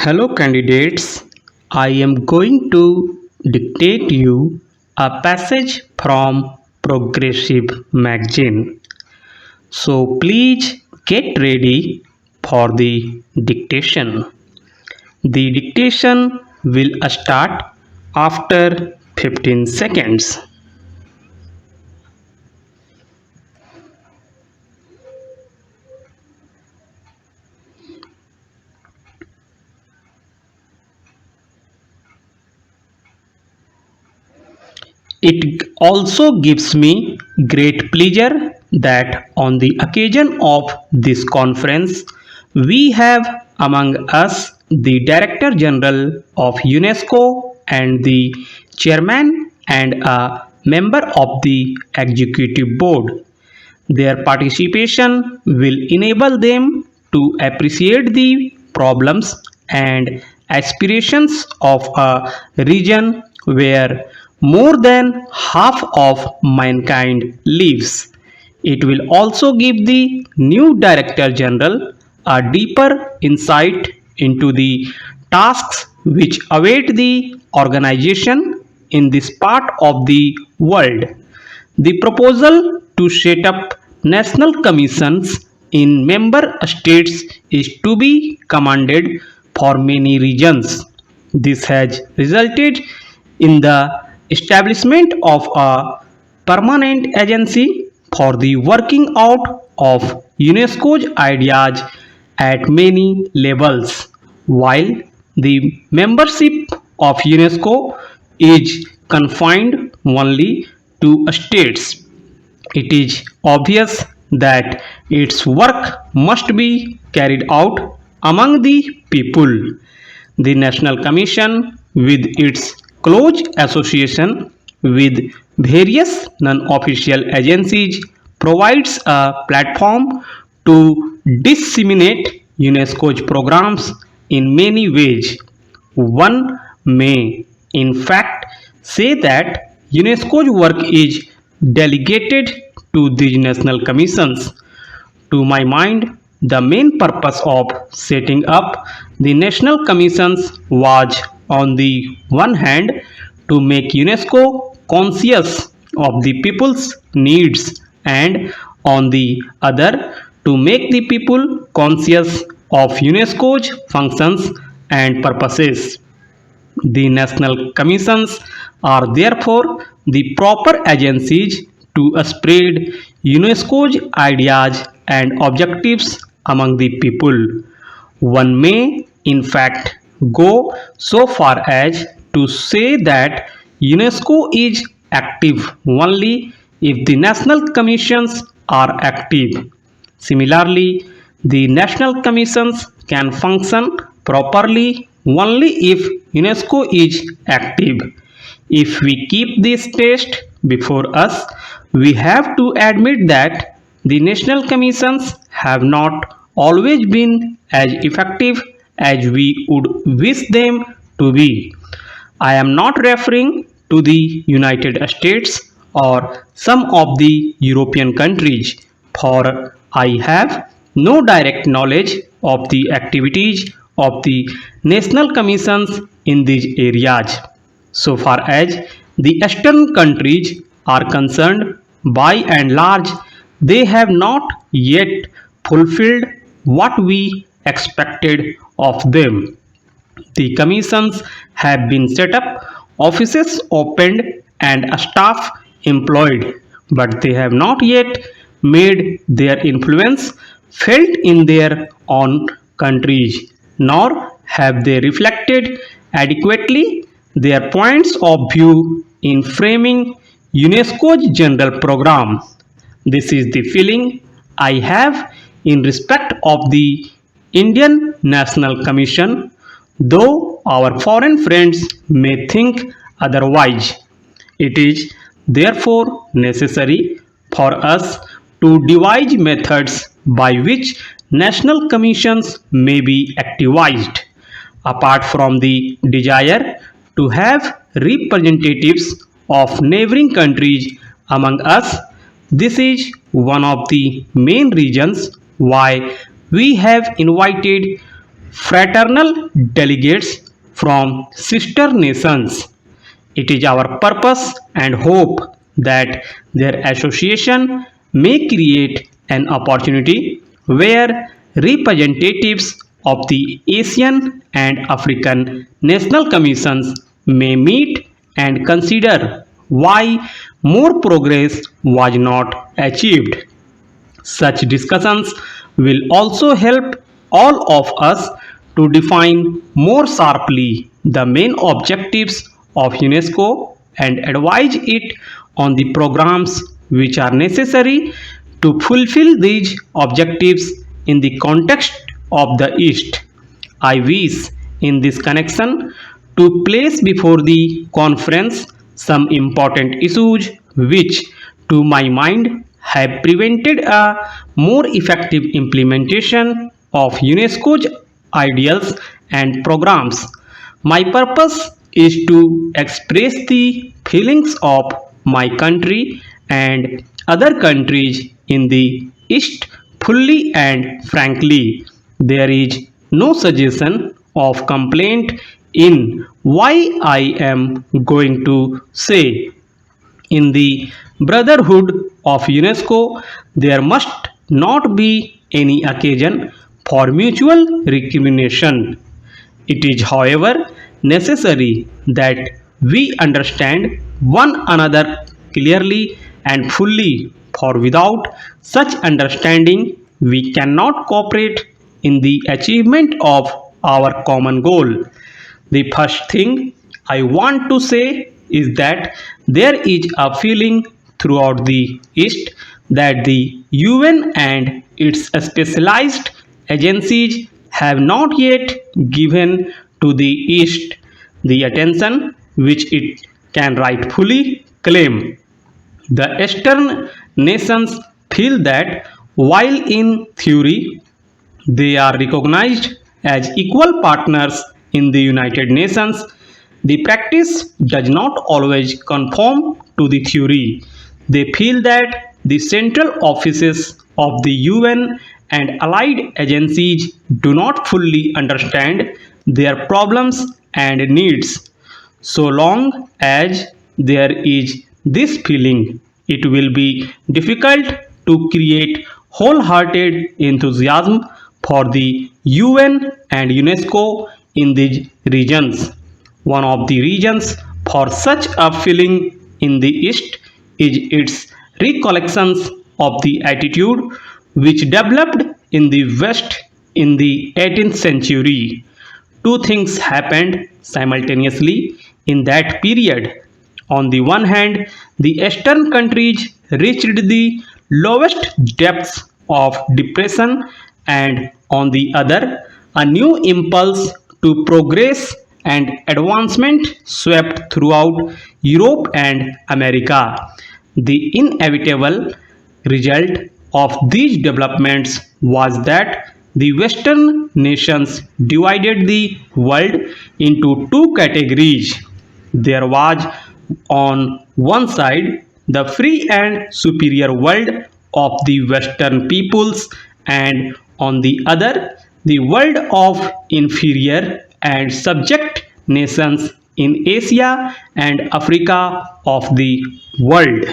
Hello candidates, I am going to dictate you a passage from Progressive magazine. So please get ready for the dictation. The dictation will start after 15 seconds. It also gives me great pleasure that on the occasion of this conference, we have among us the Director General of UNESCO and the Chairman and a member of the Executive Board. Their participation will enable them to appreciate the problems and aspirations of a region where more than half of mankind lives. It will also give the new Director General a deeper insight into the tasks which await the organization in this part of the world. The proposal to set up national commissions in member states is to be commended for many reasons. This has resulted in the establishment of a permanent agency for the working out of UNESCO's ideas at many levels, while the membership of UNESCO is confined only to states. It is obvious that its work must be carried out among the people. The National Commission, with its close association with various non-official agencies, provides a platform to disseminate UNESCO's programs in many ways. One may, in fact, say that UNESCO's work is delegated to these national commissions. To my mind, the main purpose of setting up the national commissions was, on the one hand, to make UNESCO conscious of the people's needs, and on the other, to make the people conscious of UNESCO's functions and purposes. The national commissions are therefore the proper agencies to spread UNESCO's ideas and objectives among the people. One may, in fact, go so far as to say that UNESCO is active only if the national commissions are active. Similarly, the national commissions can function properly only if UNESCO is active. If we keep this test before us, we have to admit that the national commissions have not always been as effective as we would wish them to be. I am not referring to the United States or some of the European countries, for I have no direct knowledge of the activities of the national commissions in these areas. So far as the Eastern countries are concerned, by and large, they have not yet fulfilled what we expected of them. The commissions have been set up, offices opened, and a staff employed, but they have not yet made their influence felt in their own countries, nor have they reflected adequately their points of view in framing UNESCO's general program. This is the feeling I have in respect of the Indian National Commission, though our foreign friends may think otherwise. It is therefore necessary for us to devise methods by which national commissions may be activized. Apart from the desire to have representatives of neighboring countries among us, this is one of the main reasons why we have invited fraternal delegates from sister nations. It is our purpose and hope that their association may create an opportunity where representatives of the Asian and African National Commissions may meet and consider why more progress was not achieved. Such discussions will also help all of us to define more sharply the main objectives of UNESCO and advise it on the programs which are necessary to fulfill these objectives in the context of the East. I wish in this connection to place before the conference some important issues which, to my mind, have prevented a more effective implementation of UNESCO's ideals and programs. My purpose is to express the feelings of my country and other countries in the East fully and frankly. There is no suggestion of complaint in why I am going to say. In the Brotherhood of UNESCO, there must not be any occasion for mutual recrimination. It is, however, necessary that we understand one another clearly and fully, for without such understanding, we cannot cooperate in the achievement of our common goal. The first thing I want to say is that there is a feeling throughout the East that the UN and its specialized agencies have not yet given to the East the attention which it can rightfully claim. The Eastern nations feel that while in theory they are recognized as equal partners in the United Nations, the practice does not always conform to the theory. They feel that the central offices of the UN and allied agencies do not fully understand their problems and needs. So long as there is this feeling, it will be difficult to create wholehearted enthusiasm for the UN and UNESCO in these regions. One of the reasons for such a feeling in the East is its recollections of the attitude which developed in the West in the 18th century. Two things happened simultaneously in that period. On the one hand, the Eastern countries reached the lowest depths of depression, and on the other, a new impulse to progress and advancement swept throughout Europe and America. The inevitable result of these developments was that the Western nations divided the world into two categories. There was on one side the free and superior world of the Western peoples, and on the other the world of inferior and subject nations in Asia and Africa of the world.